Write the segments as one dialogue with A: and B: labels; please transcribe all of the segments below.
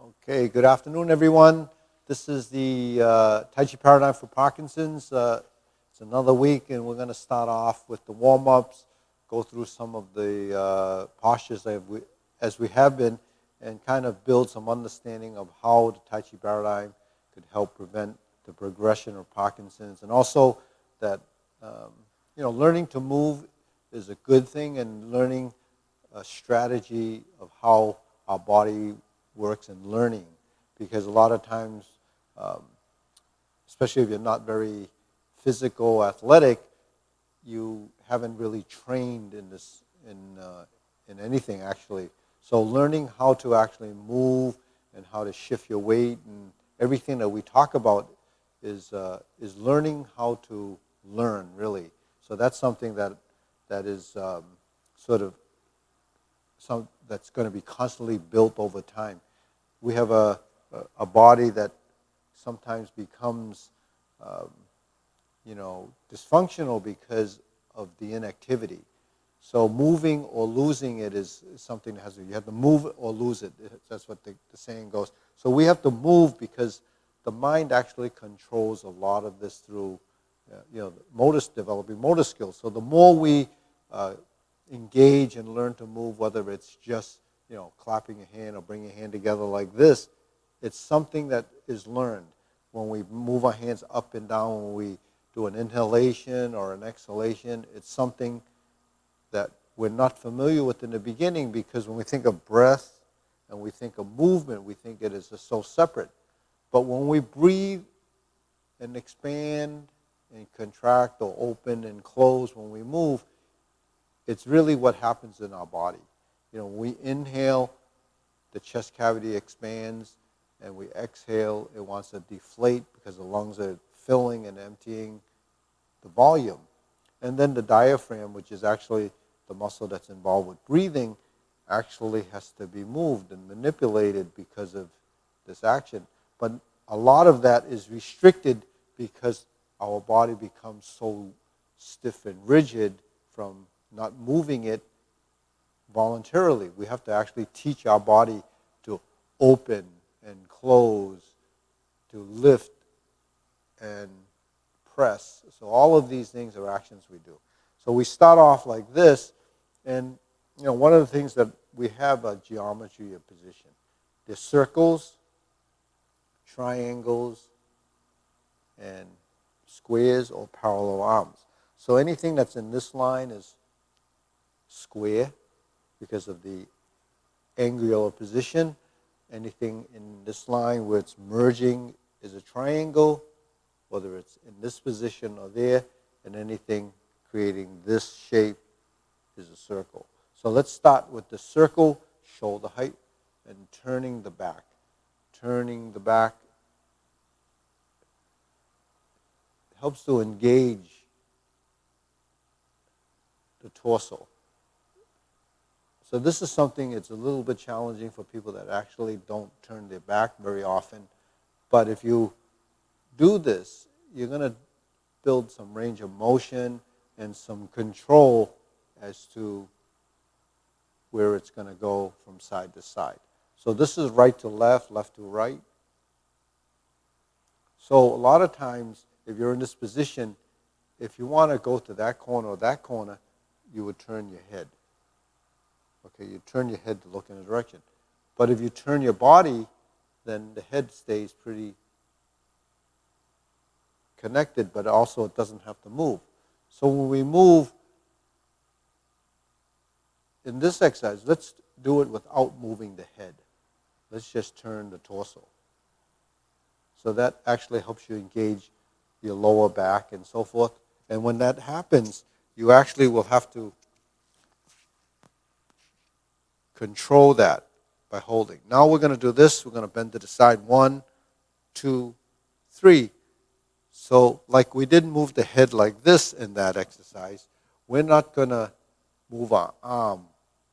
A: Okay, good afternoon, everyone. This is the Tai Chi Paradigm for Parkinson's. It's another week, and we're going to start off with the warm-ups, go through some of the postures as we have been, and kind of build some understanding of how the Tai Chi Paradigm could help prevent the progression of Parkinson's, and also that learning to move is a good thing, and learning a strategy of how our body works in learning, because a lot of times, especially if you're not very physical, athletic, you haven't really trained in this in anything actually. So learning how to actually move and how to shift your weight and everything that we talk about is learning how to learn, really. So that's something that is sort of that's going to be constantly built over time. We have a body that sometimes becomes, dysfunctional because of the inactivity. So moving or losing it is something that you have to move or lose it. That's what the saying goes. So we have to move because the mind actually controls a lot of this through, developing motor skills. So the more we engage and learn to move, whether it's just clapping a hand or bringing a hand together like this, it's something that is learned. When we move our hands up and down, when we do an inhalation or an exhalation, it's something that we're not familiar with in the beginning, because when we think of breath and we think of movement, we think it is just so separate. But when we breathe and expand and contract or open and close when we move, it's really what happens in our body. When we inhale, the chest cavity expands, and we exhale, it wants to deflate because the lungs are filling and emptying the volume. And then the diaphragm, which is actually the muscle that's involved with breathing, actually has to be moved and manipulated because of this action. But a lot of that is restricted because our body becomes so stiff and rigid from not moving it voluntarily. We have to actually teach our body to open and close, to lift and press. So all of these things are actions we do. So we start off like this, and one of the things that we have a geometry of position. There's circles, triangles, and squares or parallel arms. So anything that's in this line is square because of the angular position. Anything in this line where it's merging is a triangle, whether it's in this position or there, and anything creating this shape is a circle. So let's start with the circle, shoulder height, and turning the back. Turning the back helps to engage the torso. So this is something it's a little bit challenging for people that actually don't turn their back very often. But if you do this, you're going to build some range of motion and some control as to where it's going to go from side to side. So this is right to left, left to right. So a lot of times, if you're in this position, if you want to go to that corner or that corner, you would turn your head. Okay, you turn your head to look in a direction. But if you turn your body, then the head stays pretty connected, but also it doesn't have to move. So when we move in this exercise, let's do it without moving the head. Let's just turn the torso. So that actually helps you engage your lower back and so forth. And when that happens, you actually will have to control that by holding. Now we're going to do this. We're going to bend to the side. 1, 2, 3. So like we didn't move the head like this in that exercise, we're not going to move our arm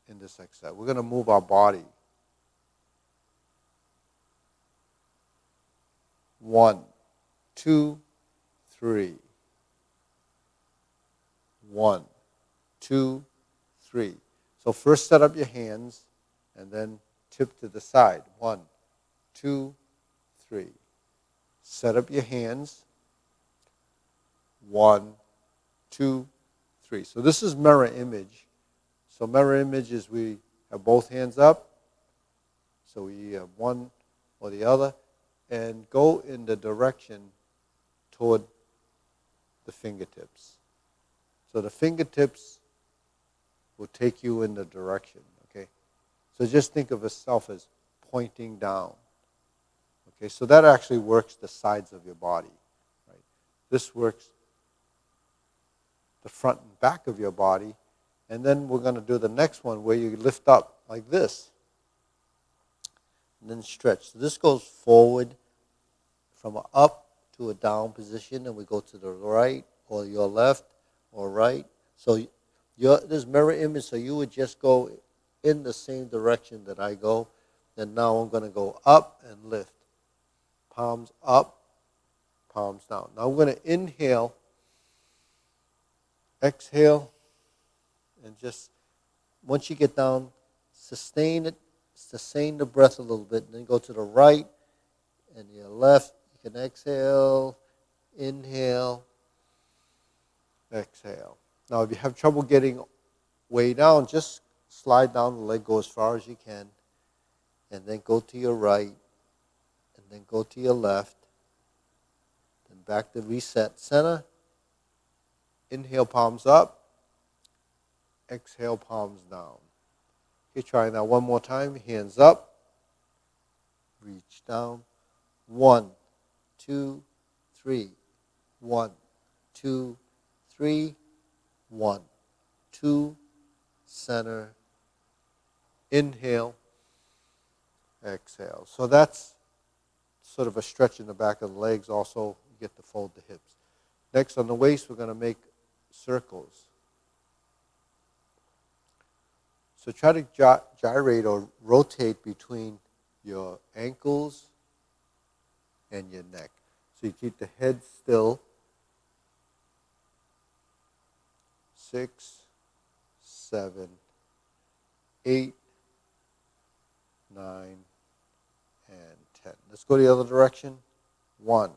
A: in this exercise. We're going to move our body. 1, 2, 3. 1, 2, 3. So first set up your hands and then tip to the side. 1, 2, 3. Set up your hands. 1, 2, 3. So this is mirror image. So mirror image is we have both hands up. So we have one or the other. And go in the direction toward the fingertips. So the fingertips will take you in the direction, okay? So just think of yourself as pointing down. Okay, so that actually works the sides of your body, right? This works the front and back of your body. And then we're going to do the next one where you lift up like this. And then stretch. So this goes forward from an up to a down position, and we go to the right or your left or right. So this mirror image, so you would just go in the same direction that I go. And now I'm going to go up and lift. Palms up, palms down. Now I'm going to inhale, exhale, and just once you get down, sustain it, sustain the breath a little bit, and then go to the right and your left. You can exhale, inhale, exhale. Now if you have trouble getting way down, just slide down the leg, go as far as you can, and then go to your right, and then go to your left, then back to reset center. Inhale, palms up. Exhale, palms down. Okay, try that one more time. Hands up. Reach down. 1, 2, 3. 1, 2, 3. 1, 2. Center. Inhale. Exhale. So that's sort of a stretch in the back of the legs. Also, you get to fold the hips. Next, on the waist, we're going to make circles. So try to gyrate or rotate between your ankles and your neck. So you keep the head still. 6, 7, 8, 9, and 10. Let's go the other direction. 1,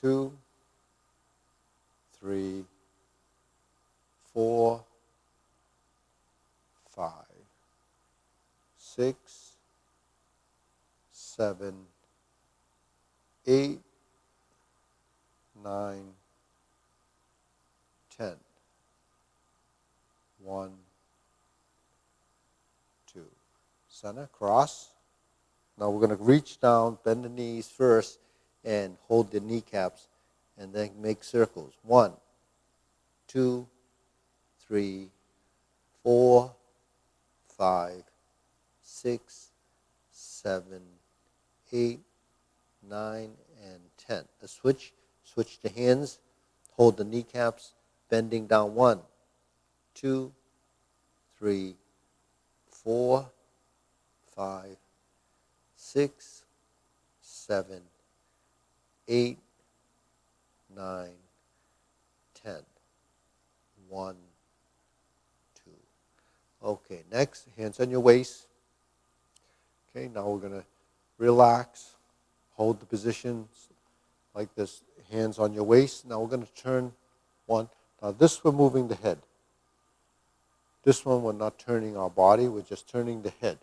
A: 2, 3, 4, 5, 6, 7, 8, 9, 10. 1, 2. Center, cross. Now we're going to reach down, bend the knees first, and hold the kneecaps, and then make circles. 1, 2, 3, 4, 5, 6, 7, 8, 9, and 10. The switch the hands, hold the kneecaps, bending down. 1, 2, 3, 4, 5, 6, 7, 8, 9, 10. 1, 2. Okay, next, hands on your waist. Okay, now we're going to relax, hold the positions like this, hands on your waist. Now we're going to turn 1. Now this, we're moving the head. This one, we're not turning our body, we're just turning the head.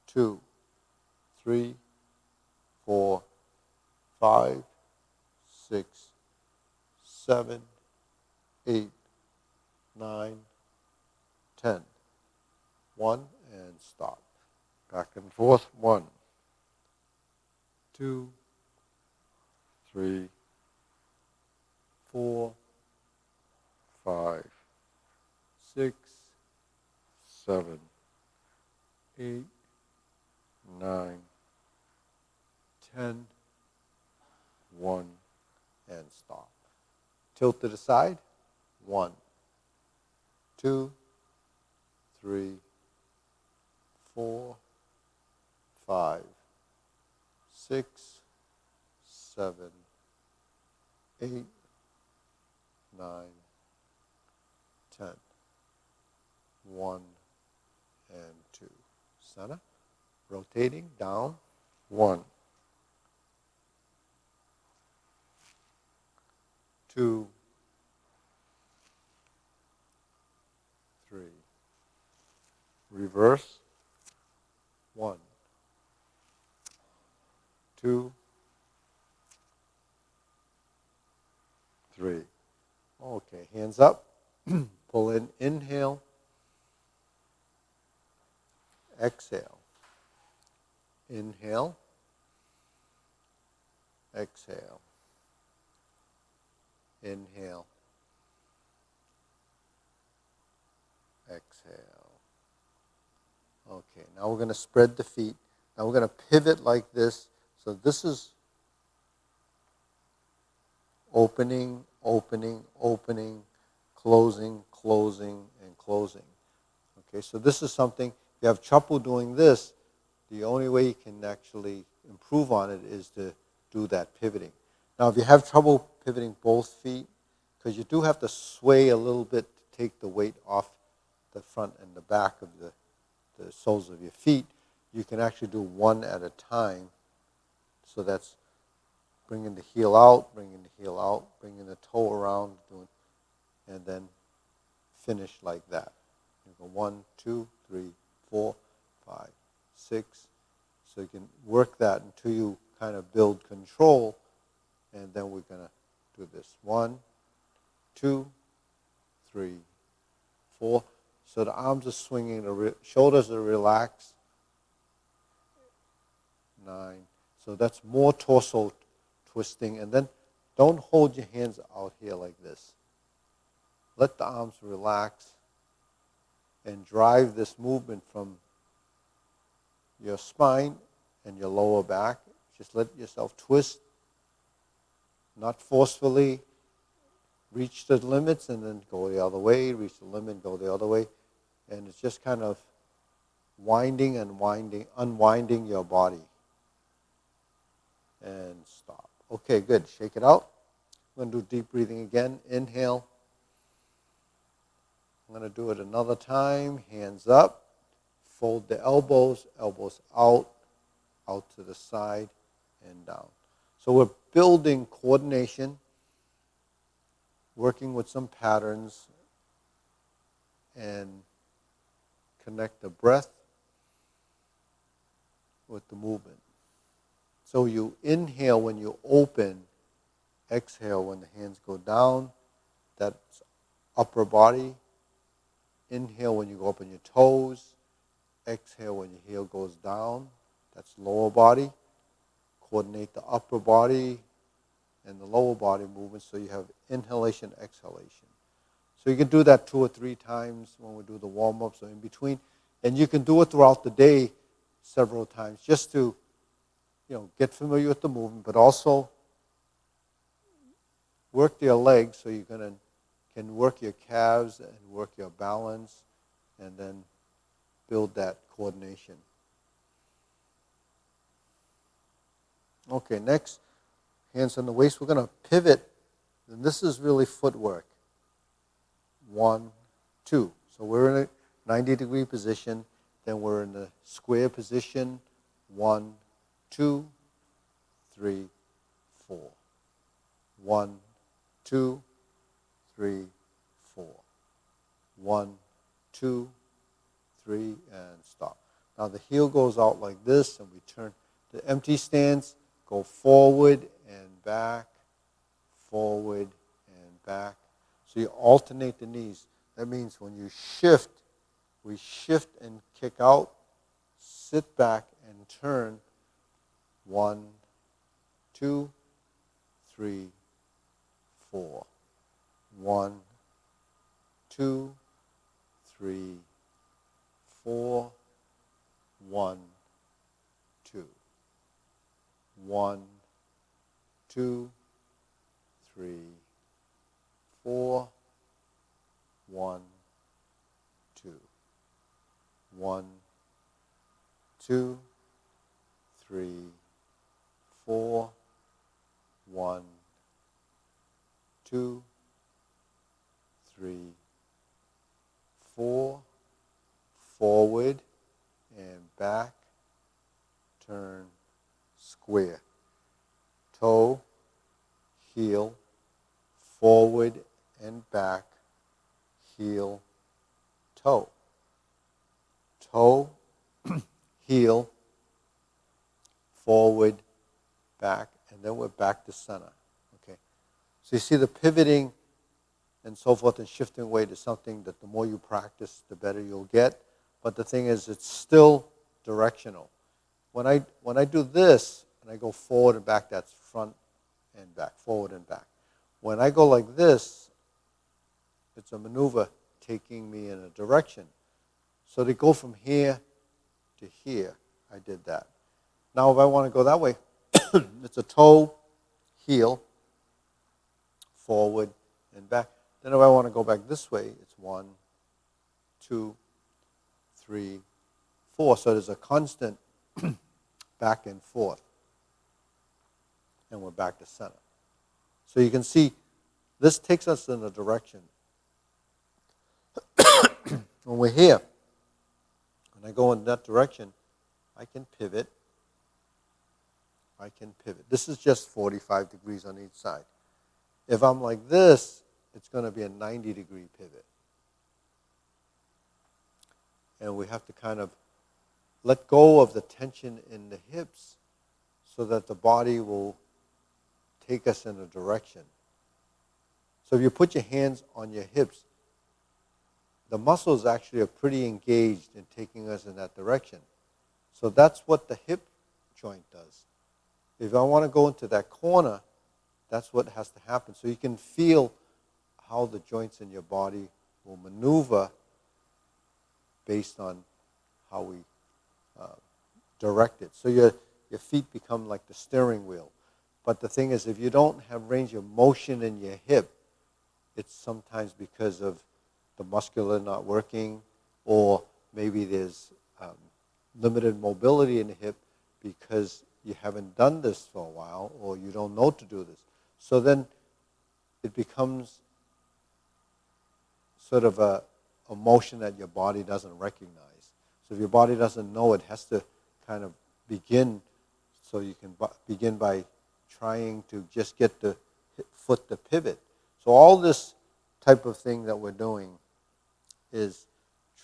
A: 2, 3, 4, 5, 6, 7, 8, 9, 10. 1, and stop. Back and forth. 1, 2, 3, 4, 5, 6, 7, 8, 9, 10. 1, and stop. Tilt to the side. 1, 2, 3, 4, 5, 6, 7, 8, 9, 10. 1 and 2. Center. rotating down. 1, 2, 3. Reverse. 1, 2, 3. Okay, hands up. Pull in, inhale, exhale. Inhale, exhale. Inhale, exhale. Okay, now we're going to spread the feet. Now we're going to pivot like this. So this is opening, opening, opening, closing, closing, and closing. Okay, so this is something, if you have trouble doing this, the only way you can actually improve on it is to do that pivoting. Now, if you have trouble pivoting both feet, because you do have to sway a little bit to take the weight off the front and the back of the soles of your feet, you can actually do one at a time. So that's bringing the heel out, bringing the heel out, bringing the toe around, and then finish like that. You go 1, 2, 3, 4, 5, 6. So you can work that until you kind of build control, and then we're going to do this. 1, 2, 3, 4. So the arms are swinging, the shoulders are relaxed. 9. So that's more torso twisting. And then don't hold your hands out here like this. Let the arms relax and drive this movement from your spine and your lower back. Just let yourself twist, not forcefully. Reach the limits and then go the other way. Reach the limit, go the other way. And it's just kind of winding and winding, unwinding your body. And stop. Okay, good. Shake it out. I'm going to do deep breathing again. Inhale. I'm going to do it another time. Hands up. Fold the elbows. Elbows out. Out to the side and down. So we're building coordination, working with some patterns, and connect the breath with the movement. So you inhale when you open, exhale when the hands go down. That's upper body. Inhale when you go up on your toes. Exhale when your heel goes down. That's lower body. Coordinate the upper body and the lower body movement so you have inhalation, exhalation. So you can do that 2 or 3 times when we do the warm-ups or in between. And you can do it throughout the day several times just to get familiar with the movement, but also work your legs so you can work your calves and work your balance and then build that coordination. Okay, next, hands on the waist. We're going to pivot, and this is really footwork. 1, 2. So we're in a 90-degree position, then we're in the square position. 1, 2, 3, 4. 1, 2, 3, 4. 1, 2, 3, and stop. Now the heel goes out like this, and we turn the empty stance, go forward and back, forward and back. So you alternate the knees. That means when you shift, we shift and kick out, sit back and turn. 1, 2, 3, 4. 1, 2, 3, 4. 1, 2. 1, 2, 3, 4. 1, 2. 1, 2, 3, 4. 1, 2, 3, 4. Forward and back. turn, square. Toe, heel, forward and back, heel, toe. Toe, heel, forward, back, and then we're back to center. Okay. So you see the pivoting and so forth and shifting weight is something that the more you practice, the better you'll get. But the thing is, it's still directional. When I do this and I go forward and back, that's front and back, forward and back. When I go like this, it's a maneuver taking me in a direction. So to go from here to here, I did that. Now if I want to go that way, it's a toe, heel, forward, and back. Then if I want to go back this way, it's 1, 2, 3, 4. So there's a constant back and forth. And we're back to center. So you can see this takes us in a direction. When we're here, when I go in that direction, I can pivot. I can pivot. This is just 45 degrees on each side. If I'm like this, it's going to be a 90-degree pivot. And we have to kind of let go of the tension in the hips so that the body will take us in a direction. So if you put your hands on your hips, the muscles actually are pretty engaged in taking us in that direction. So that's what the hip joint does. If I want to go into that corner, that's what has to happen. So you can feel how the joints in your body will maneuver based on how we direct it. So your feet become like the steering wheel. But the thing is, if you don't have range of motion in your hip, it's sometimes because of the muscular not working, or maybe there's limited mobility in the hip because you haven't done this for a while, or you don't know to do this. So then it becomes sort of a motion that your body doesn't recognize. So if your body doesn't know, it has to kind of begin, so you can begin by trying to just get the foot to pivot. So all this type of thing that we're doing is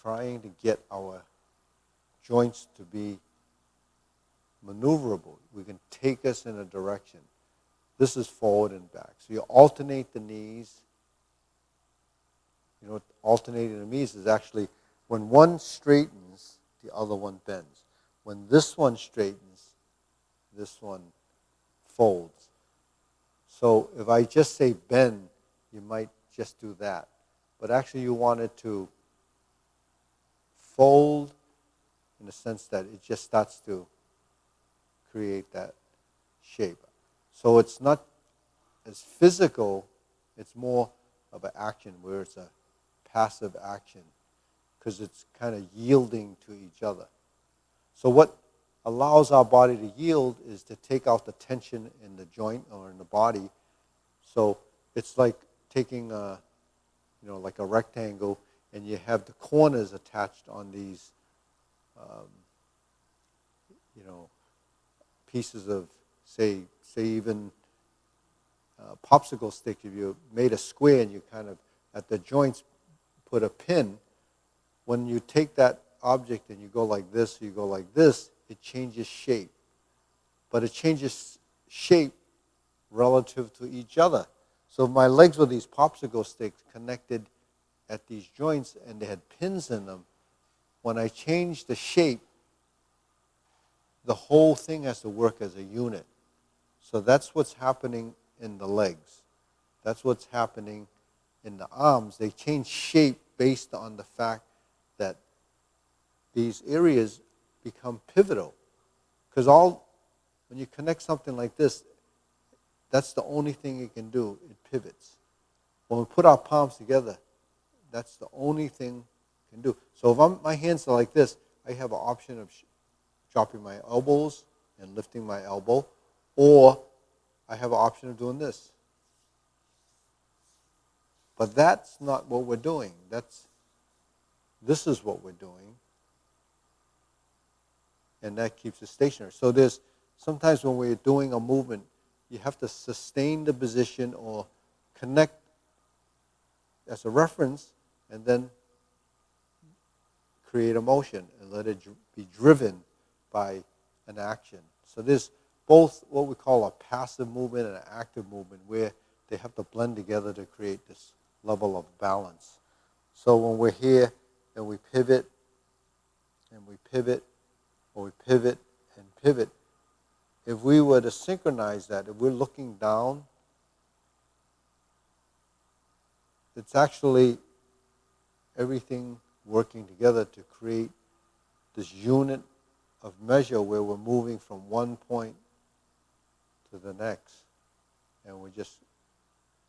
A: trying to get our joints to be maneuverable. We can take us in a direction. This is forward and back. So you alternate the knees. You know, alternating the knees is actually when one straightens, the other one bends. When this one straightens, this one folds. So if I just say bend, you might just do that. But actually you want it to fold in the sense that it just starts to create that shape. So it's not as physical, it's more of an action where it's a passive action because it's kind of yielding to each other. So what allows our body to yield is to take out the tension in the joint or in the body. So it's like taking a, like a rectangle, and you have the corners attached on these, pieces of, say even popsicle stick. If you made a square and you kind of at the joints put a pin, when you take that object and you go like this, you go like this, it changes shape. But it changes shape relative to each other. So if my legs were these popsicle sticks connected at these joints and they had pins in them, when I change the shape, the whole thing has to work as a unit. So that's what's happening in the legs. That's what's happening in the arms. They change shape based on the fact that these areas become pivotal. Because when you connect something like this, that's the only thing it can do. It pivots. When we put our palms together, that's the only thing it can do. So if my hands are like this, I have an option of dropping my elbows and lifting my elbow, or I have an option of doing this. But that's not what we're doing. This is what we're doing. and that keeps it stationary. So there's sometimes when we're doing a movement, you have to sustain the position or connect as a reference, and then create a motion and let it be driven by an action. So there's both what we call a passive movement and an active movement, where they have to blend together to create this level of balance. So when we're here and we pivot and we pivot, or we pivot and pivot, if we were to synchronize that, if we're looking down, it's actually everything working together to create this unit of measure where we're moving from one point to the next. And we're just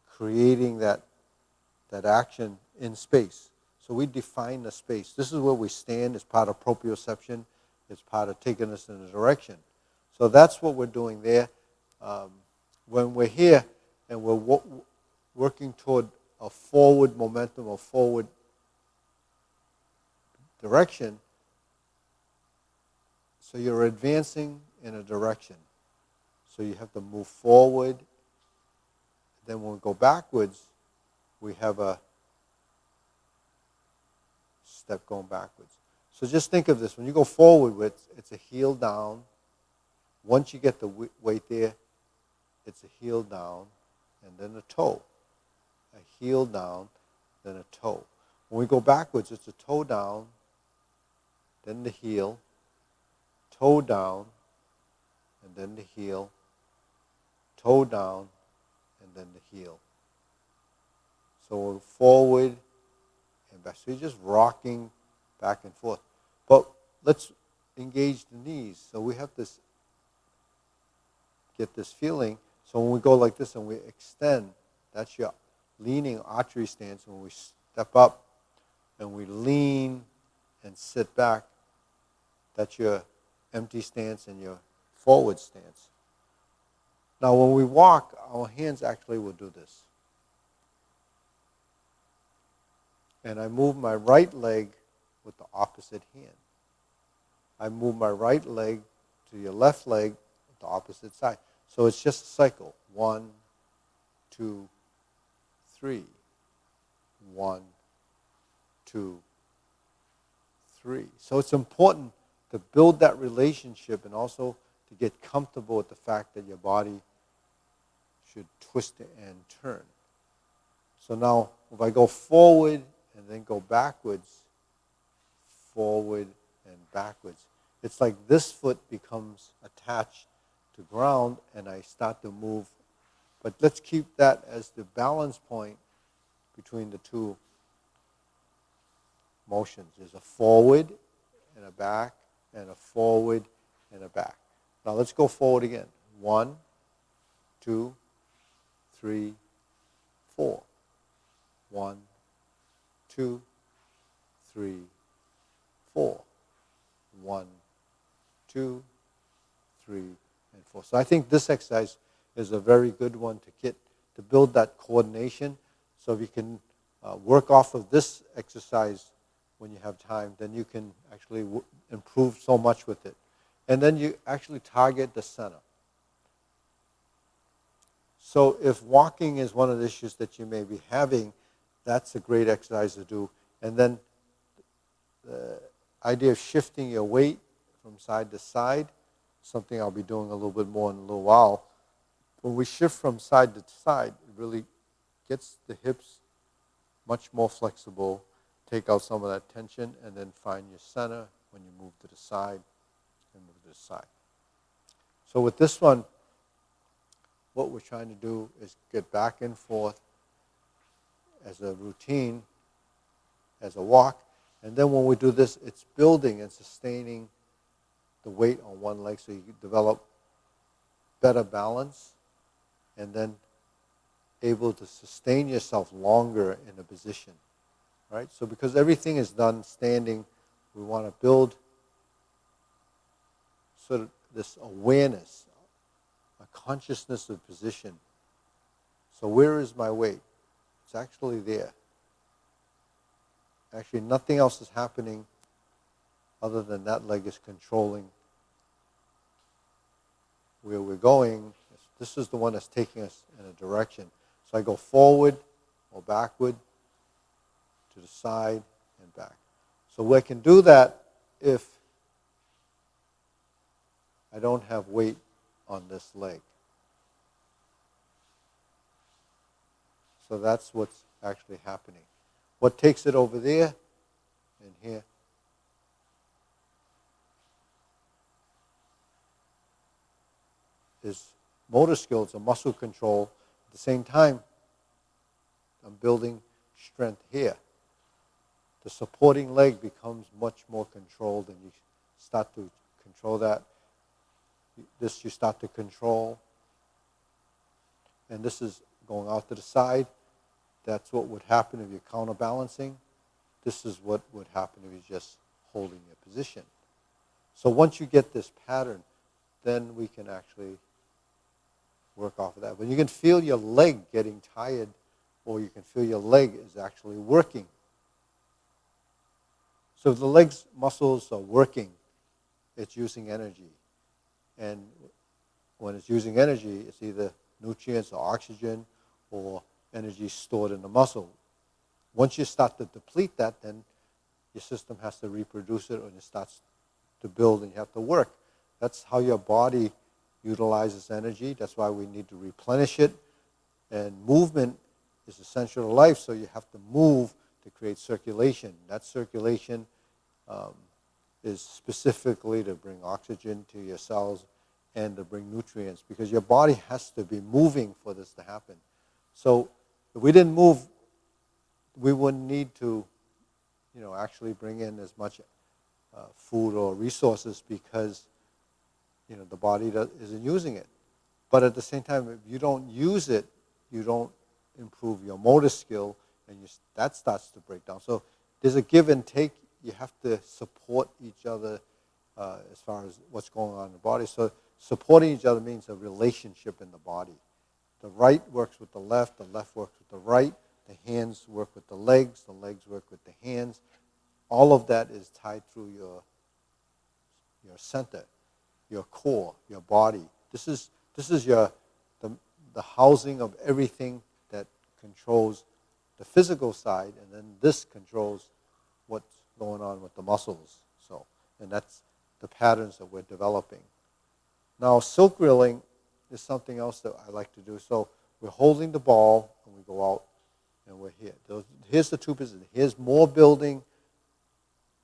A: creating that action in space. So we define the space. This is where we stand. It's part of proprioception. It's part of taking us in a direction. So that's what we're doing there. When we're here and we're working toward a forward momentum, a forward direction, so you're advancing in a direction. So you have to move forward. Then when we go backwards, we have a step going backwards. So just think of this. When you go forward, it's a heel down. Once you get the weight there, it's a heel down and then a toe. A heel down, then a toe. When we go backwards, it's a toe down, then the heel, toe down, and then the heel, toe down, and then the heel. So we're forward and back. So you're just rocking back and forth. But let's engage the knees. So we have to get this feeling. So when we go like this and we extend, that's your leaning archery stance. When we step up and we lean and sit back, that's your empty stance and your forward stance. Now when we walk, our hands actually will do this. And I move my right leg with the opposite hand. I move my right leg to your left leg with the opposite side. So it's just a cycle. 1, 2, 3. 1, 2, 3. So it's important to build that relationship and also to get comfortable with the fact that your body should twist and turn. So now if I go forward and then go backwards, forward and backwards, it's like this foot becomes attached to ground and I start to move. But let's keep that as the balance point between the two motions. There's a forward and a back, and a forward and a back. Now let's go forward again. 1, 2, 3, 4. 1, 2, 3, 4. 1, 2, 3, and 4. So I think this exercise is a very good one to build that coordination. So if you can work off of this exercise when you have time, then you can actually improve so much with it. And then you actually target the center. So if walking is one of the issues that you may be having, that's a great exercise to do. And then the idea of shifting your weight from side to side, something I'll be doing a little bit more in a little while. When we shift from side to side, it really gets the hips much more flexible, take out some of that tension, and then find your center when you move to the side and move to the side. So with this one, what we're trying to do is get back and forth as a routine, as a walk. And then when we do this, it's building and sustaining the weight on one leg so you can develop better balance and then able to sustain yourself longer in a position. Right? So because everything is done standing, we want to build sort of this awareness, a consciousness of position. So where is my weight? It's actually there. Actually, nothing else is happening other than that leg is controlling where we're going. This is the one that's taking us in a direction. So I go forward or backward, to the side and back. So we can do that if I don't have weight on this leg. So that's what's actually happening. What takes it over there and here? Is motor skills or muscle control. At the same time, I'm building strength here. The supporting leg becomes much more controlled, and you start to control that. This you start to control. And this is going out to the side. That's what would happen if you're counterbalancing. This is what would happen if you're just holding your position. So once you get this pattern, then we can actually work off of that. But you can feel your leg getting tired, or you can feel your leg is actually working. So if the leg's muscles are working, it's using energy. And when it's using energy, it's either nutrients or oxygen or energy stored in the muscle. Once you start to deplete that, then your system has to reproduce it, and it starts to build, and you have to work. That's how your body utilizes energy. That's why we need to replenish it. And movement is essential to life, so you have to move to create circulation. That circulation is specifically to bring oxygen to your cells and to bring nutrients, because your body has to be moving for this to happen. So if we didn't move, we wouldn't need to, actually bring in as much food or resources, because, the body isn't using it. But at the same time, if you don't use it, you don't improve your motor skill, and that starts to break down. So there's a give and take. You have to support each other as far as what's going on in the body. So supporting each other means a relationship in the body. The right works with the left works with the right, the hands work with the legs work with the hands. All of that is tied through your center, your core, your body. This is the housing of everything that controls the physical side, and then this controls what's going on with the muscles. And that's the patterns that we're developing. Now, silk reeling is something else that I like to do. So we're holding the ball, and we go out, and we're here. Here's the two positions. Here's more building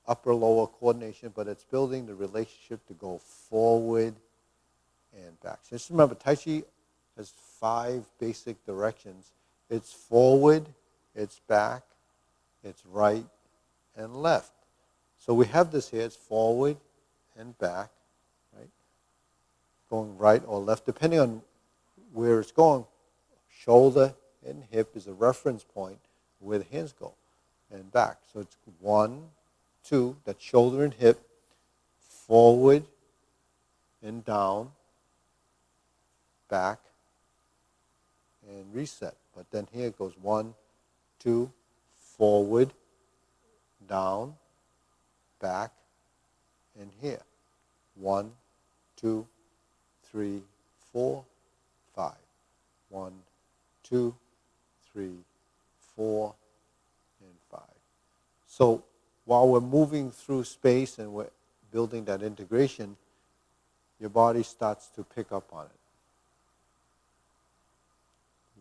A: upper-lower coordination, but it's building the relationship to go forward and back. So just remember, Tai Chi has 5 basic directions. It's forward, it's back, it's right, and left. So we have this here. It's forward and back, right? Going right or left, depending on where it's going. Shoulder and hip is a reference point where the hands go, and back. So it's 1, 2, that's shoulder and hip, forward and down, back, and reset. But then here it goes 1, 2, forward, down, back, and here. 1, 2, 3, 4, 5. 1, 2, 3, 4, and 5. So while we're moving through space and we're building that integration, your body starts to pick up on it.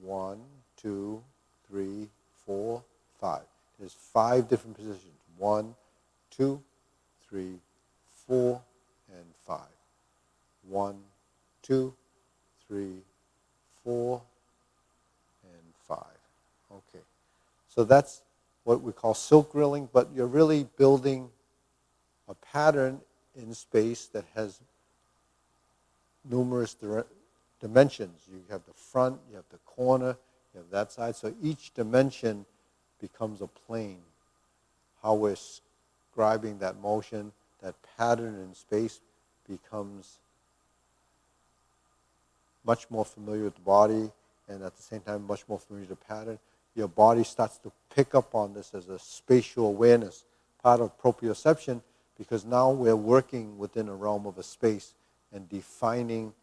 A: 1, 2, 3, 4, 5. There's 5 different positions. 1, 2, 3, 4, and 5. 1, 2, 3, 4, and 5. Okay. So that's what we call silk reeling, but you're really building a pattern in space that has numerous dimensions. You have the front, you have the corner, you have that side. So each dimension becomes a plane. How we're describing that motion, that pattern in space becomes much more familiar with the body, and at the same time much more familiar with the pattern. Your body starts to pick up on this as a spatial awareness, part of proprioception, because now we're working within a realm of a space and defining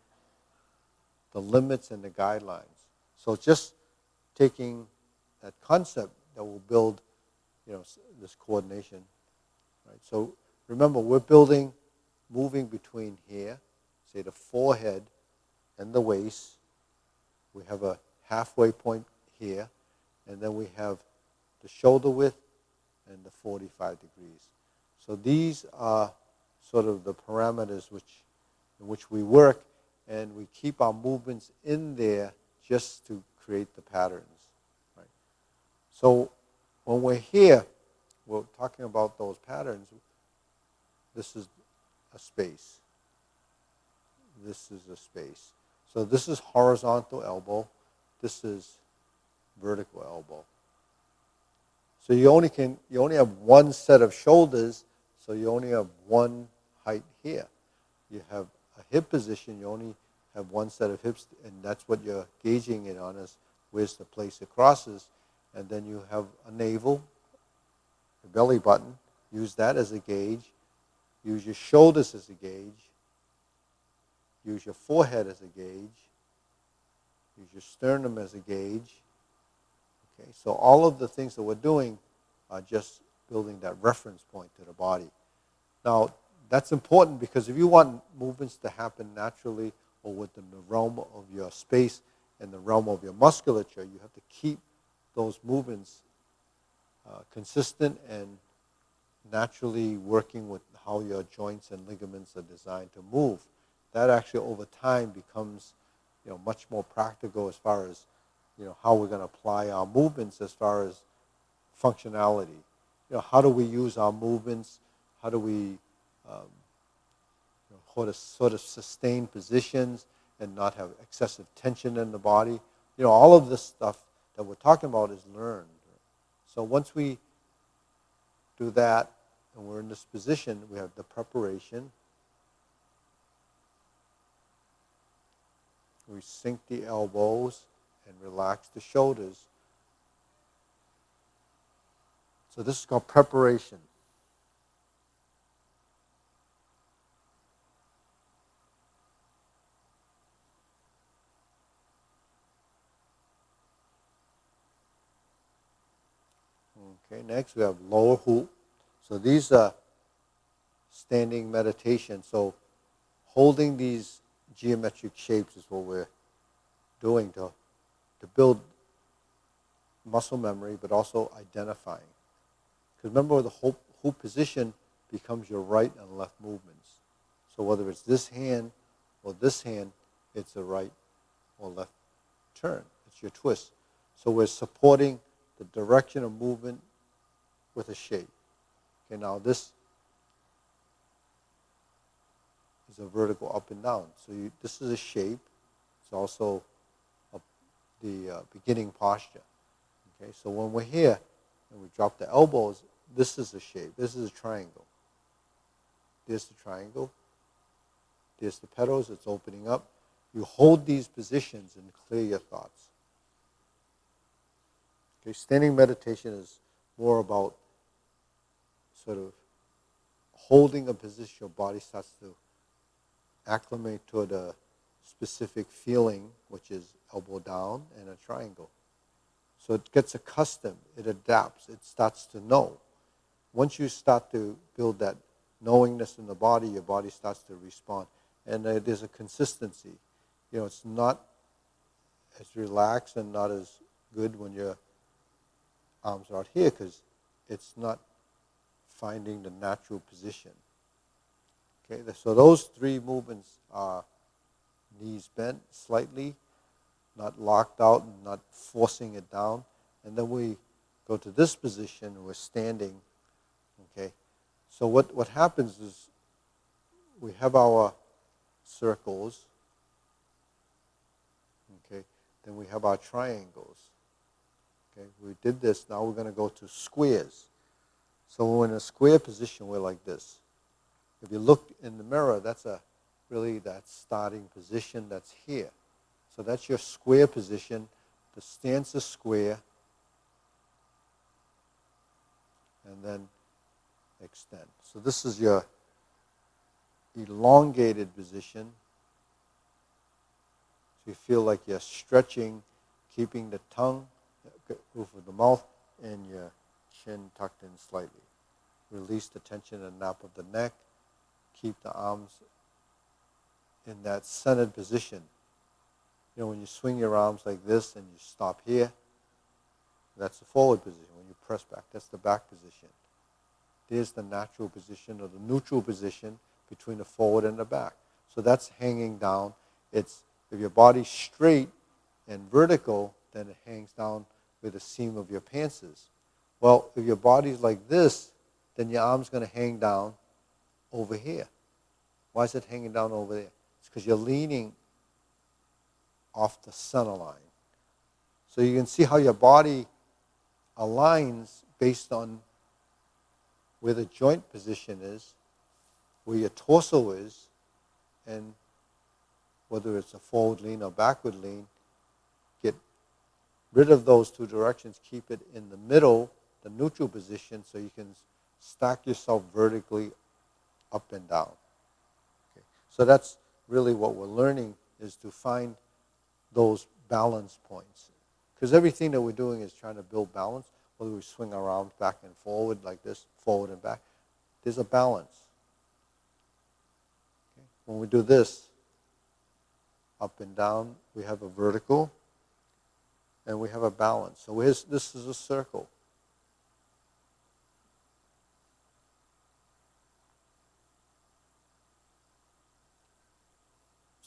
A: the limits and the guidelines. So just taking that concept that will build, this coordination. Right? So remember, we're moving between here, say the forehead and the waist. We have a halfway point here, and then we have the shoulder width and the 45 degrees. So these are sort of the parameters in which we work, and we keep our movements in there just to create the patterns. Right? So when we're here, we're talking about those patterns. This is a space. This is a space. So this is horizontal elbow. This is vertical elbow. So you only have one set of shoulders, so you only have one height here. You have a hip position, you only have one set of hips, and that's what you're gauging it on, is where's the place it crosses. And then you have a navel, a belly button. Use that as a gauge. Use your shoulders as a gauge. Use your forehead as a gauge. Use your sternum as a gauge. Okay, so all of the things that we're doing are just building that reference point to the body. Now, that's important because if you want movements to happen naturally or within the realm of your space and the realm of your musculature, you have to keep those movements consistent and naturally working with how your joints and ligaments are designed to move. That actually over time becomes much more practical as far as how we're going to apply our movements as far as functionality. How do we use our movements? How do we sort of sustain positions and not have excessive tension in the body? All of this stuff that we're talking about is learned. So once we do that and we're in this position, we have the preparation. We sink the elbows and relax the shoulders. So this is called preparation. Okay, next we have lower hoop. So these are standing meditation. So holding these geometric shapes is what we're doing to build muscle memory, but also identifying. Because remember, the hoop position becomes your right and left movements. So whether it's this hand or this hand, it's a right or left turn. It's your twist. So we're supporting the direction of movement with a shape. Okay, now this is a vertical up and down. So this is a shape. It's also the beginning posture. Okay, so when we're here and we drop the elbows, this is a shape. This is a triangle. There's the triangle. There's the petals. It's opening up. You hold these positions and clear your thoughts. Okay, standing meditation is more about sort of holding a position. Your body starts to acclimate toward a specific feeling, which is elbow down and a triangle. So it gets accustomed, it adapts, it starts to know. Once you start to build that knowingness in the body, your body starts to respond. And there's a consistency. It's not as relaxed and not as good when your arms are out here because it's not finding the natural position. Okay, so those three movements are knees bent slightly, not locked out and not forcing it down. And then we go to this position, we're standing. Okay, so what happens is we have our circles. Okay, then we have our triangles. Okay, we did this, now we're going to go to squares. So when we're in a square position, we're like this. If you look in the mirror, that's really that starting position that's here. So that's your square position. The stance is square. And then extend. So this is your elongated position. So you feel like you're stretching, keeping the tongue, roof of the mouth, and your chin tucked in slightly. Release the tension in the nape of the neck. Keep the arms in that centered position. You know, when you swing your arms like this and you stop here, that's the forward position. When you press back, that's the back position. There's the natural position or the neutral position between the forward and the back. So that's hanging down. It's, if your body's straight and vertical, then it hangs down where the seam of your pants is. Well, if your body's like this, then your arm's going to hang down over here. Why is it hanging down over there? It's because you're leaning off the center line. So you can see how your body aligns based on where the joint position is, where your torso is, and whether it's a forward lean or backward lean. Get rid of those two directions, keep it in the middle, the neutral position, so you can stack yourself vertically up and down. Okay. So that's really what we're learning, is to find those balance points. Because everything that we're doing is trying to build balance, whether we swing around back and forward like this, forward and back, there's a balance. Okay. When we do this, up and down, we have a vertical, and we have a balance. So this is a circle.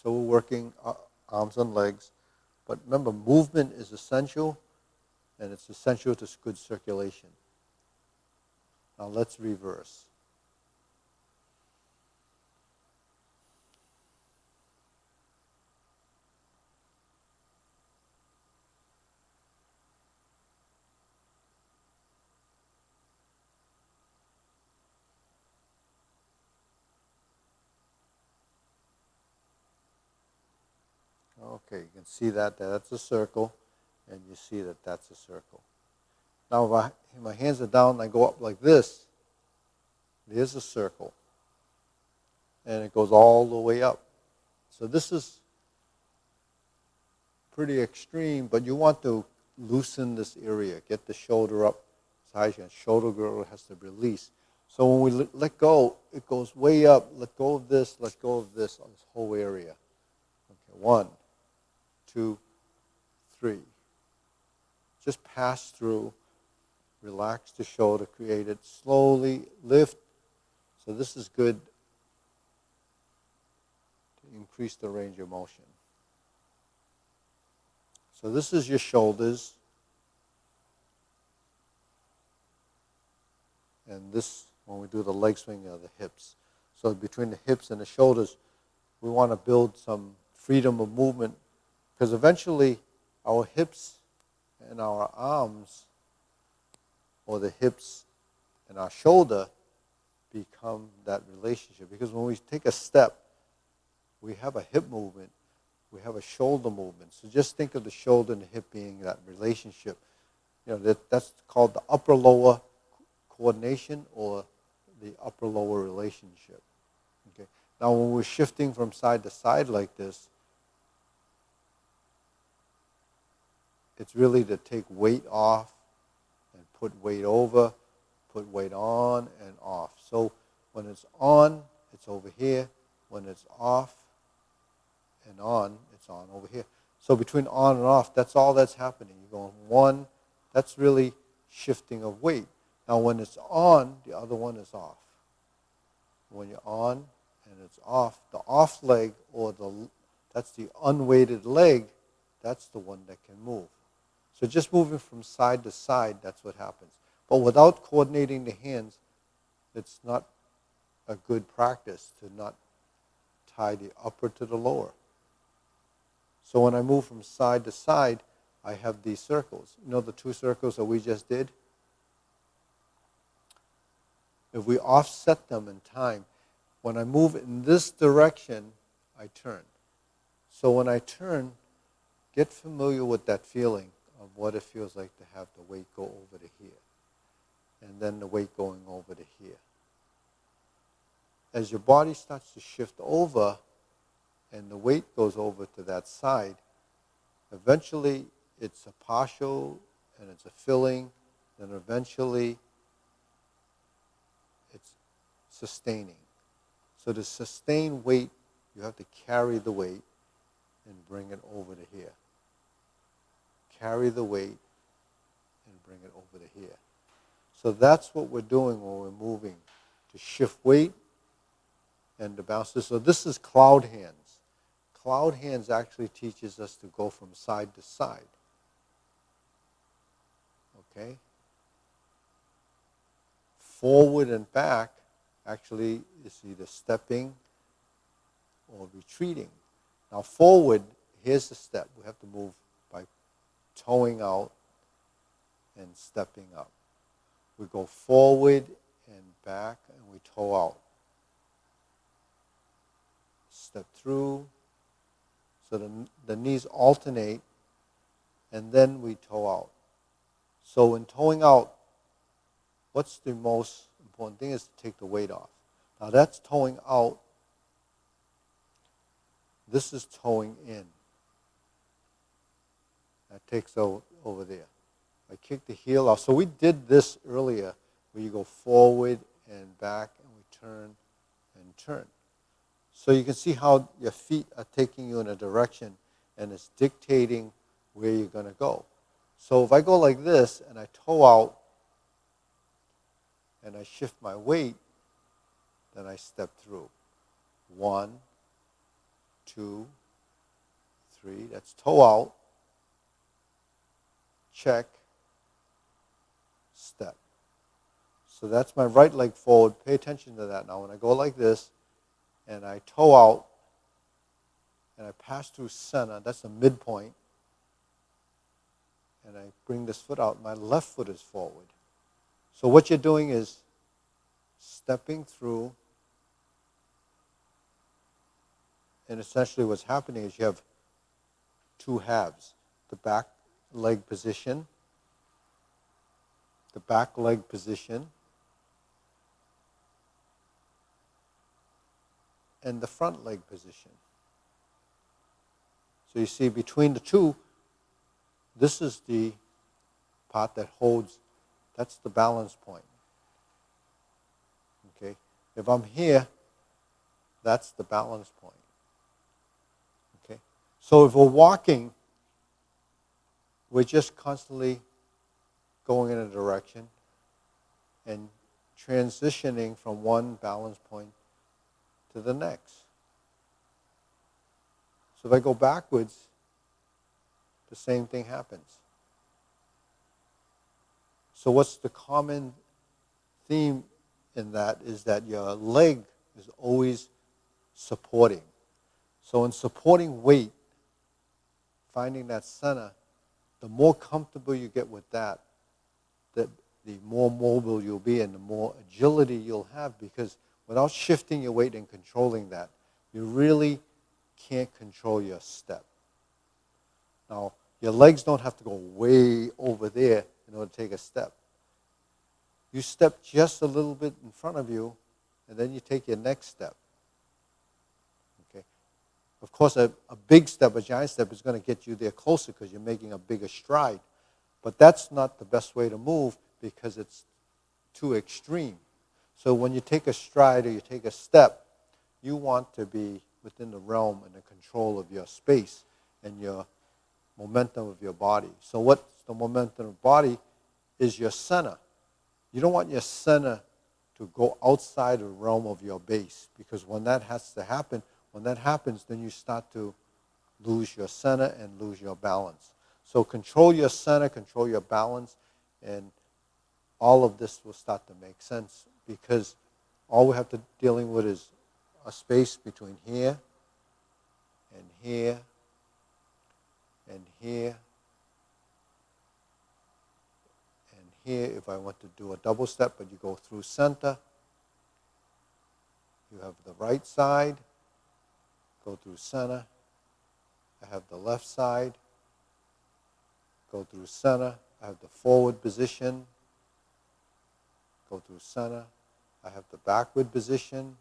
A: So we're working arms and legs. But remember, movement is essential, and it's essential to good circulation. Now let's reverse. Okay, you can see that that's a circle, and you see that that's a circle. Now if my hands are down and I go up like this, there's a circle, and it goes all the way up. So this is pretty extreme, but you want to loosen this area, get the shoulder up as high as you can. Shoulder girdle has to release. So when we let go, it goes way up. Let go of this, let go of this on this whole area. Okay, 1, 2, 3. Just pass through, relax the shoulder, create it, slowly lift. So this is good to increase the range of motion. So this is your shoulders, and this, when we do the leg swing, are the hips. So between the hips and the shoulders, we want to build some freedom of movement, because eventually our hips and our arms, or the hips and our shoulder, become that relationship. Because when we take a step, we have a hip movement, we have a shoulder movement. So just think of the shoulder and the hip being that relationship. You know, that's called the upper-lower coordination, or the upper-lower relationship. Okay. Now when we're shifting from side to side like this, it's really to take weight off and put weight over, put weight on and off. So when it's on, it's over here. When it's off and on, it's on over here. So between on and off, that's all that's happening. You're going one, that's really shifting of weight. Now when it's on, the other one is off. When you're on and it's off, the off leg, or that's the unweighted leg, that's the one that can move. So just moving from side to side, that's what happens. But without coordinating the hands, it's not a good practice to not tie the upper to the lower. So when I move from side to side, I have these circles. You know the 2 circles that we just did? If we offset them in time, when I move in this direction, I turn. So when I turn, get familiar with that feeling of what it feels like to have the weight go over to here, and then the weight going over to here. As your body starts to shift over and the weight goes over to that side, Eventually, it's a partial and it's a filling, then eventually it's sustaining. So to sustain weight, you have to carry the weight and bring it over to here. Carry the weight and bring it over to here. So that's what we're doing when we're moving, to shift weight and to bounce this. So this is cloud hands. Cloud hands actually teaches us to go from side to side. Okay? Forward and back actually is either stepping or retreating. Now forward, here's the step. We have to move by toeing out and stepping up. We go forward and back and we toe out. Step through. So the knees alternate and then we toe out. So in toeing out, what's the most important thing is to take the weight off. Now that's toeing out. This is toeing in. That takes over there. I kick the heel off. So we did this earlier where you go forward and back and we turn and turn. So you can see how your feet are taking you in a direction and it's dictating where you're going to go. So if I go like this and I toe out and I shift my weight, then I step through. 1, 2, 3. That's toe out. Check. Step. So that's my right leg forward. Pay attention to that. Now when I go like this and I toe out and I pass through center, that's the midpoint, and I bring this foot out, my left foot is forward. So what you're doing is stepping through, and essentially what's happening is you have two halves. The back leg position, the back leg position, and the front leg position. So you see between the two, this is the part that holds, that's the balance point. Okay? If I'm here, that's the balance point. Okay? So if we're walking, we're just constantly going in a direction and transitioning from one balance point to the next. So if I go backwards, the same thing happens. So what's the common theme in that is that your leg is always supporting. So in supporting weight, finding that center, the more comfortable you get with that, the more mobile you'll be and the more agility you'll have, because without shifting your weight and controlling that, you really can't control your step. Now, your legs don't have to go way over there in order to take a step. You step just a little bit in front of you, and then you take your next step. Okay. Of course, a big step, a giant step, is going to get you there closer because you're making a bigger stride. But that's not the best way to move because it's too extreme. So when you take a stride or you take a step, you want to be within the realm and the control of your space and your momentum of your body. So what's the momentum of the body is your center. You don't want your center to go outside the realm of your base, because when that has to happen, when that happens, then you start to lose your center and lose your balance. So control your center, control your balance, and all of this will start to make sense, because all we have to dealing with is a space between here and here and here and here. If I want to do a double step, but you go through center, you have the right side, go through center. I have the left side, go through center. I have the forward position, go through center. I have the backward position.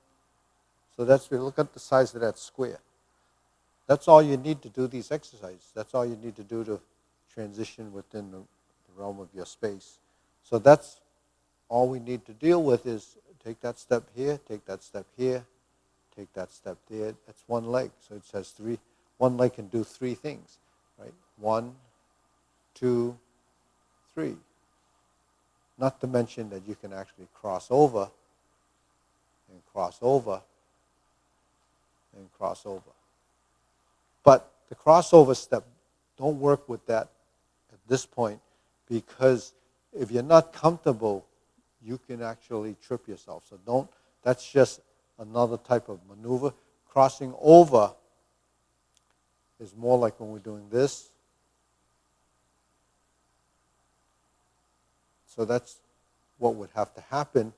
A: So that's, we look at the size of that square. That's all you need to do these exercises. That's all you need to do to transition within the realm of your space. So that's all we need to deal with is take that step here, take that step here, take that step there. That's one leg. So it says one leg can do three things, right? 1, 2, 3. Not to mention that you can actually cross over and cross over and cross over. But the crossover step, don't work with that at this point, because if you're not comfortable, you can actually trip yourself. So that's just another type of maneuver. Crossing over is more like when we're doing this. So that's what would have to happen.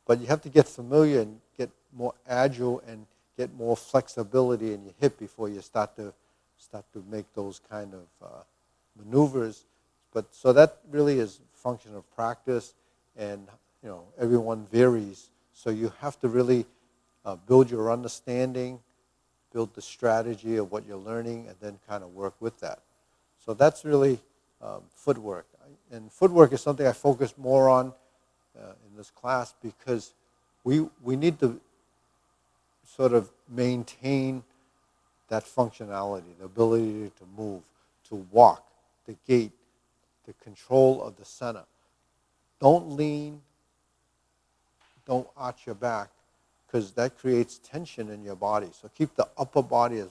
A: But you have to get familiar and get more agile and get more flexibility in your hip before you start to make those kind of maneuvers. But so that really is a function of practice, and everyone varies. So you have to really build your understanding, build the strategy of what you're learning, and then kind of work with that. So that's really footwork. And footwork is something I focus more on in this class, because we need to sort of maintain that functionality, the ability to move, to walk, the gait, the control of the center. Don't lean, don't arch your back, because that creates tension in your body. So keep the upper body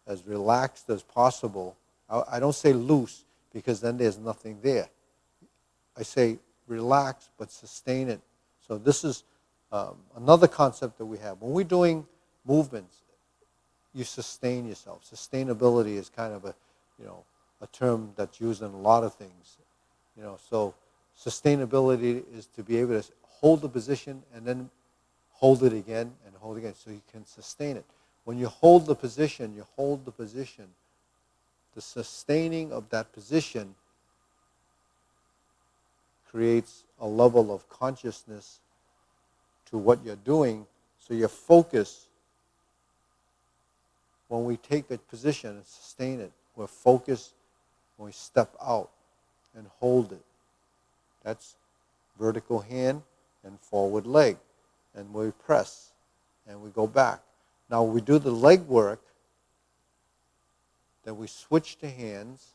A: as relaxed as possible. I don't say loose, because then there's nothing there. I say relax, but sustain it. So this is another concept that we have. When we're doing movements, you sustain yourself. Sustainability is kind of a term that's used in a lot of things. So sustainability is to be able to hold the position and then hold it again and hold it again, so you can sustain it. When you hold the position, the sustaining of that position creates a level of consciousness to what you're doing, so your focus, when we take a position and sustain it, we're focused when we step out and hold it. That's vertical hand and forward leg. And we press and we go back. Now we do the leg work, then we switch to hands,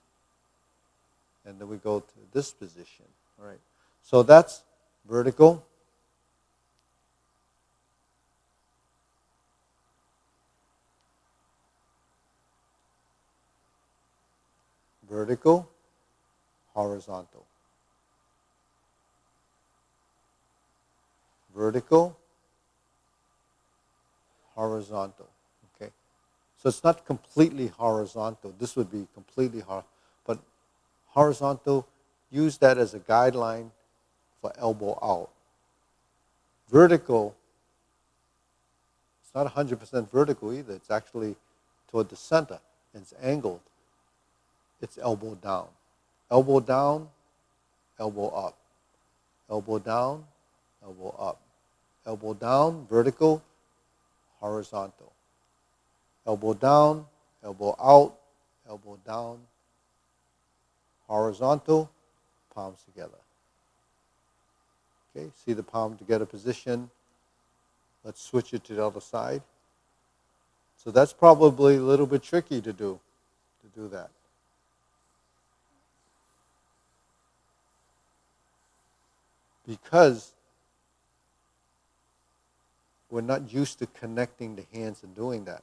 A: and then we go to this position. All right. So that's vertical. Vertical, horizontal. Vertical, horizontal. Okay? So it's not completely horizontal. This would be completely horizontal. But horizontal, use that as a guideline for elbow out. Vertical, it's not 100% vertical either. It's actually toward the center. It's angled. It's elbow down. Elbow down, elbow up. Elbow down, elbow up. Elbow down, vertical, horizontal. Elbow down, elbow out, elbow down, horizontal, palms together. Okay, see the palm together position. Let's switch it to the other side. So that's probably a little bit tricky to do that. Because we're not used to connecting the hands and doing that.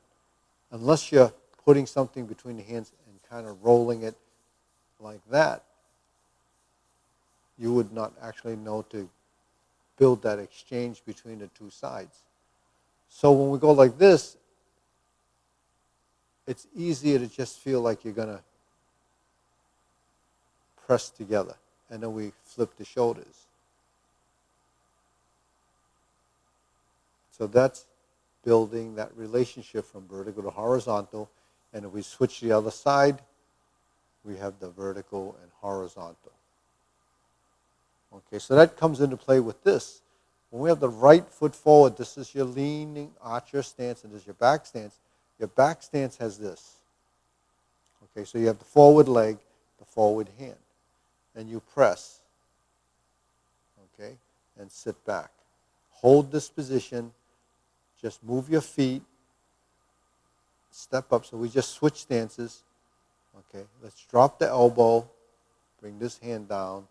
A: Unless you're putting something between the hands and kind of rolling it like that, you would not actually know to build that exchange between the two sides. So when we go like this, it's easier to just feel like you're going to press together. And then we flip the shoulders. So that's building that relationship from vertical to horizontal. And if we switch to the other side, we have the vertical and horizontal. Okay, so that comes into play with this. When we have the right foot forward, this is your leaning archer stance and this is your back stance. Your back stance has this. Okay, so you have the forward leg, the forward hand, and you press, okay, and sit back. Hold this position, just move your feet, step up. So we just switch stances. Okay, let's drop the elbow, bring this hand down,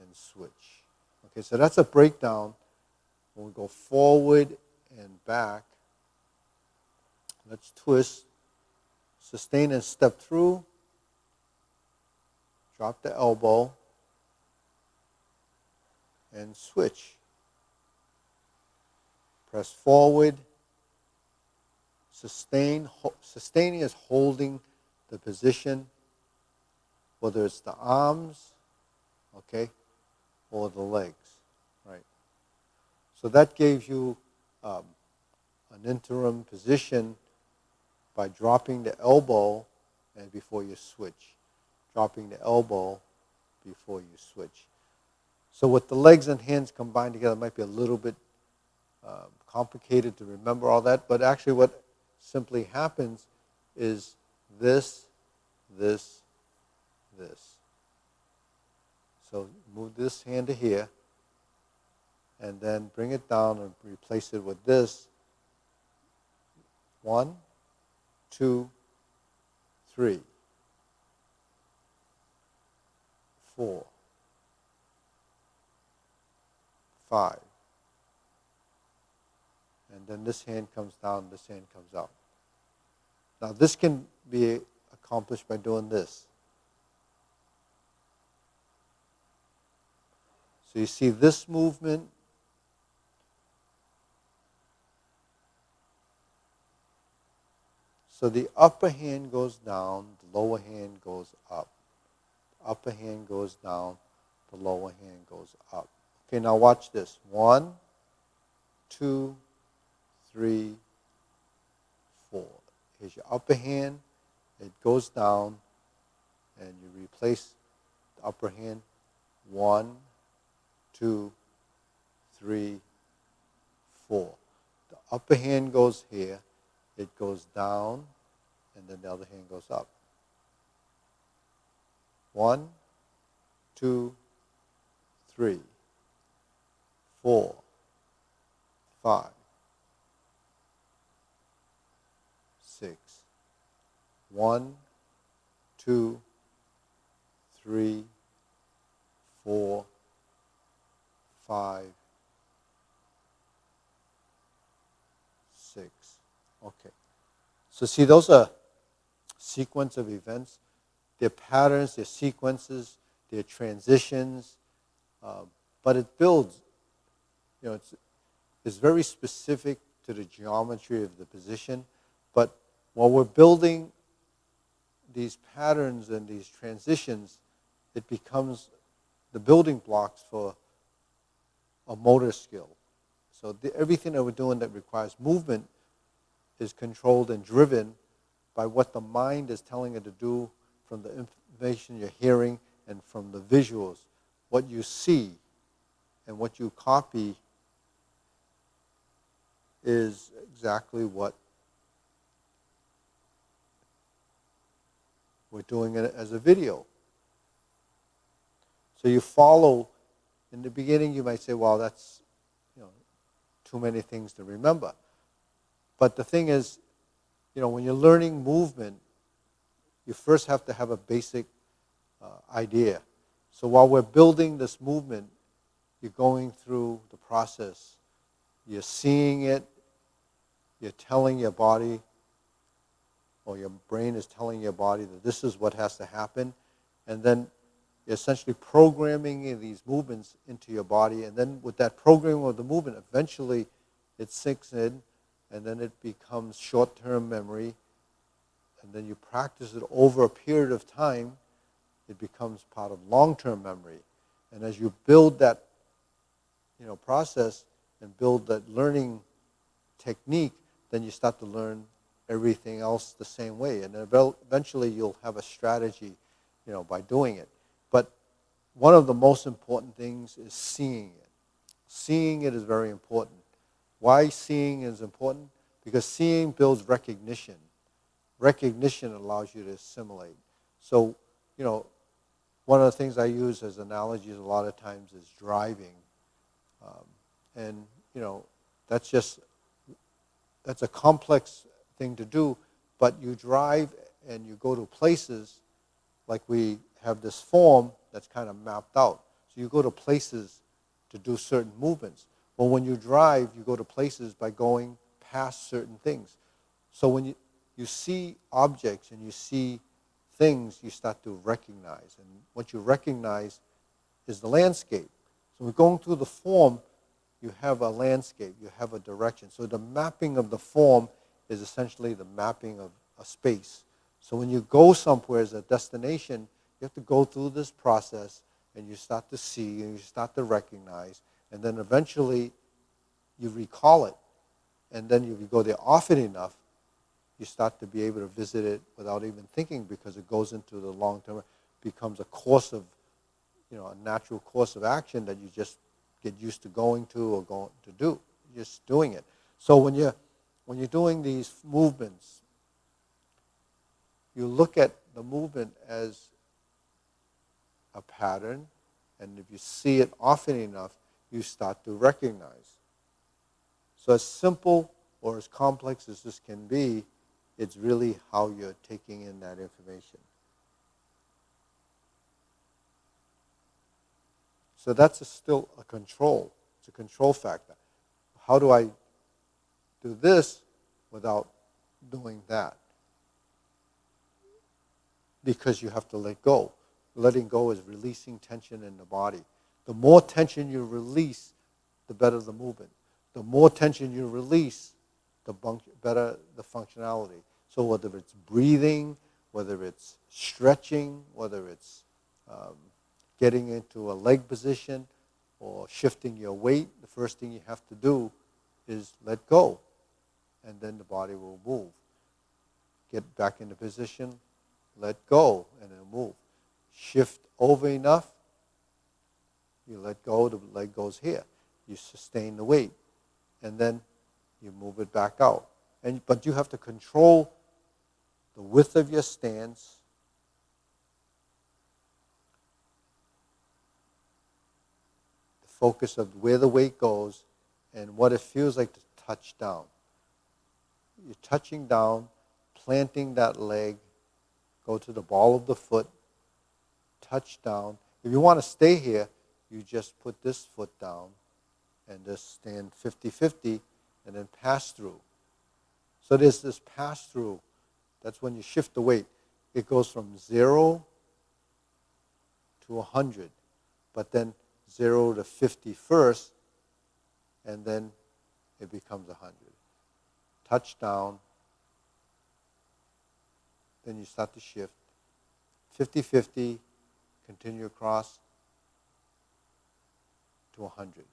A: and switch. Okay, so that's a breakdown. When we go forward and back, let's twist, sustain and step through, drop the elbow, and switch. Press forward, sustain. Sustaining is holding the position, whether it's the arms, okay, or the legs, right? So that gives you an interim position by dropping the elbow and before you switch. Dropping the elbow before you switch. So with the legs and hands combined together, it might be a little bit complicated to remember all that, but actually what simply happens is this, this, this. So move this hand to here, and then bring it down and replace it with this. 1, 2, 3, 4, 5. And then this hand comes down, this hand comes out. Now this can be accomplished by doing this. So you see this movement. So the upper hand goes down, the lower hand goes up. The upper hand goes down, the lower hand goes up. Okay, now watch this. 1, 2, 3, 4. Here's your upper hand. It goes down, and you replace the upper hand. 1, 2, 3, 4. The upper hand goes here. It goes down, and then the other hand goes up. 1, 2, 3, 4, 5, 6. 1, 2, 3, 4, 5, 6. Okay. So see, those are sequence of events. They're patterns, they're sequences, they're transitions, but it builds. You know, it's very specific to the geometry of the position, but while we're building these patterns and these transitions, it becomes the building blocks for a motor skill. So everything that we're doing that requires movement is controlled and driven by what the mind is telling it to do from the information you're hearing and from the visuals. What you see and what you copy is exactly what we're doing it as a video. So you follow. In the beginning, you might say, well, that's too many things to remember. But the thing is, when you're learning movement, you first have to have a basic idea. So while we're building this movement, you're going through the process. You're seeing it. You're telling your body, or your brain is telling your body that this is what has to happen. And then you're essentially programming these movements into your body. And then with that programming of the movement, eventually it sinks in, and then it becomes short-term memory. And then you practice it over a period of time, it becomes part of long-term memory. And as you build that process and build that learning technique, then you start to learn everything else the same way. And eventually you'll have a strategy, by doing it. But one of the most important things is seeing it. Seeing it is very important. Why seeing is important? because seeing builds recognition. Recognition allows you to assimilate. So, one of the things I use as analogies a lot of times is driving. And, that's a complex thing to do, but you drive and you go to places, like we have this form that's kind of mapped out. So you go to places to do certain movements. Well, when you drive, you go to places by going past certain things. So when you see objects and you see things, you start to recognize. And what you recognize is the landscape. So we're going through the form, you have a landscape, you have a direction. So the mapping of the form is essentially the mapping of a space. So when you go somewhere as a destination, you have to go through this process, and you start to see, and you start to recognize, and then eventually you recall it. And then if you go there often enough, you start to be able to visit it without even thinking, because it goes into the long term, becomes a course of, a natural course of action that you just get used to going to or going to do, just doing it. So when you're doing these movements, you look at the movement as a pattern, and if you see it often enough, you start to recognize. So as simple or as complex as this can be, it's really how you're taking in that information. So that's still a control. It's a control factor. How do I do this without doing that? Because you have to let go. Letting go is releasing tension in the body. The more tension you release, the better the movement. The more tension you release, the better the functionality. So whether it's breathing, whether it's stretching, whether it's getting into a leg position or shifting your weight, the first thing you have to do is let go, and then the body will move. Get back into position, let go, and it'll move. Shift over enough, you let go, the leg goes here. You sustain the weight, and then you move it back out. But you have to control the width of your stance, the focus of where the weight goes, and what it feels like to touch down. You're touching down, planting that leg, go to the ball of the foot, touch down. If you want to stay here, you just put this foot down and just stand 50-50 and then pass through. So there's this pass through. That's when you shift the weight. It goes from 0 to 100, but then 0 to 50 first, and then it becomes 100. Touch down, then you start to shift. 50-50, continue across to 100.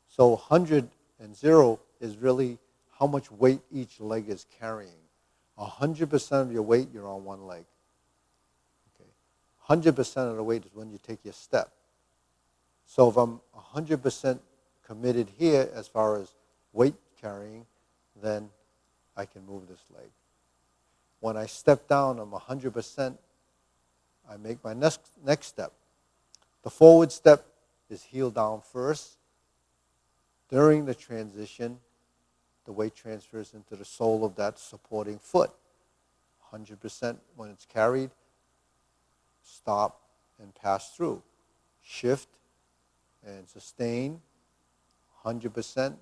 A: So 100 and 0 is really how much weight each leg is carrying. 100% of your weight, you're on one leg. Okay. 100% of the weight is when you take your step. So if I'm 100% committed here as far as weight carrying, then I can move this leg. When I step down, I'm 100%, I make my next step. The forward step is heel down first. During the transition, the weight transfers into the sole of that supporting foot. 100% when it's carried, stop and pass through. Shift and sustain, 100%, and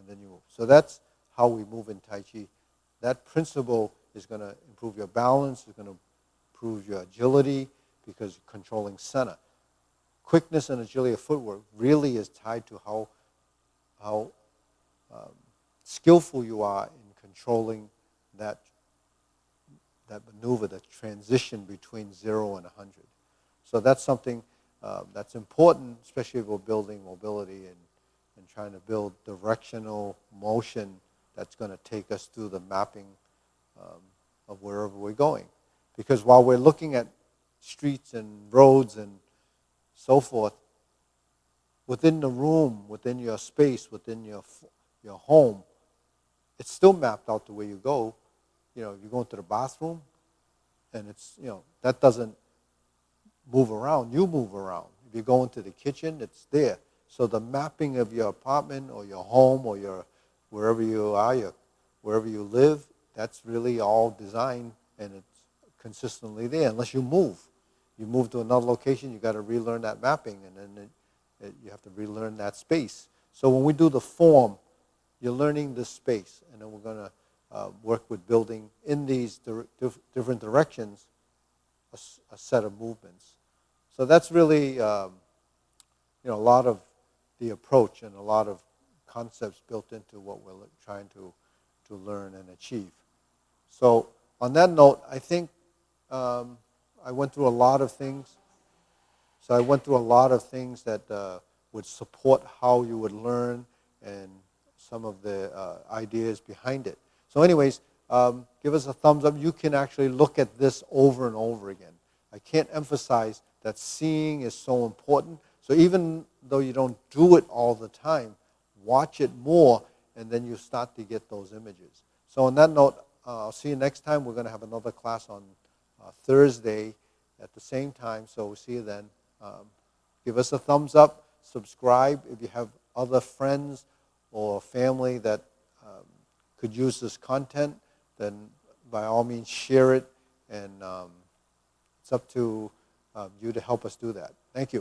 A: then you move. So that's how we move in Tai Chi. That principle is going to improve your balance, is going to improve your agility, because you're controlling center. Quickness and agility of footwork really is tied to how skillful you are in controlling that maneuver, that transition between 0 and 100. So that's something that's important, especially if we're building mobility and trying to build directional motion that's going to take us through the mapping of wherever we're going. Because while we're looking at streets and roads and so forth, within the room, within your space, within your home, it's still mapped out the way you go. You go into the bathroom, and it's, that doesn't move around. You move around. If you go into the kitchen, it's there. So the mapping of your apartment or your home or wherever you are, wherever you live, that's really all designed, and it's consistently there unless you move. You move to another location, you got to relearn that mapping, and then you have to relearn that space. So when we do the form, you're learning the space, and then we're going to work with building in these different directions a set of movements. So that's really a lot of the approach and a lot of concepts built into what we're trying to learn and achieve. So on that note, I think I went through a lot of things. So I went through a lot of things that would support how you would learn and some of the ideas behind it. So anyways, give us a thumbs up. You can actually look at this over and over again. I can't emphasize that seeing is so important. So even though you don't do it all the time, watch it more, and then you start to get those images. So on that note, I'll see you next time. We're going to have another class on Thursday at the same time, so we'll see you then. Give us a thumbs up, subscribe. If you have other friends or family that could use this content, then by all means share it, and it's up to you to help us do that. Thank you.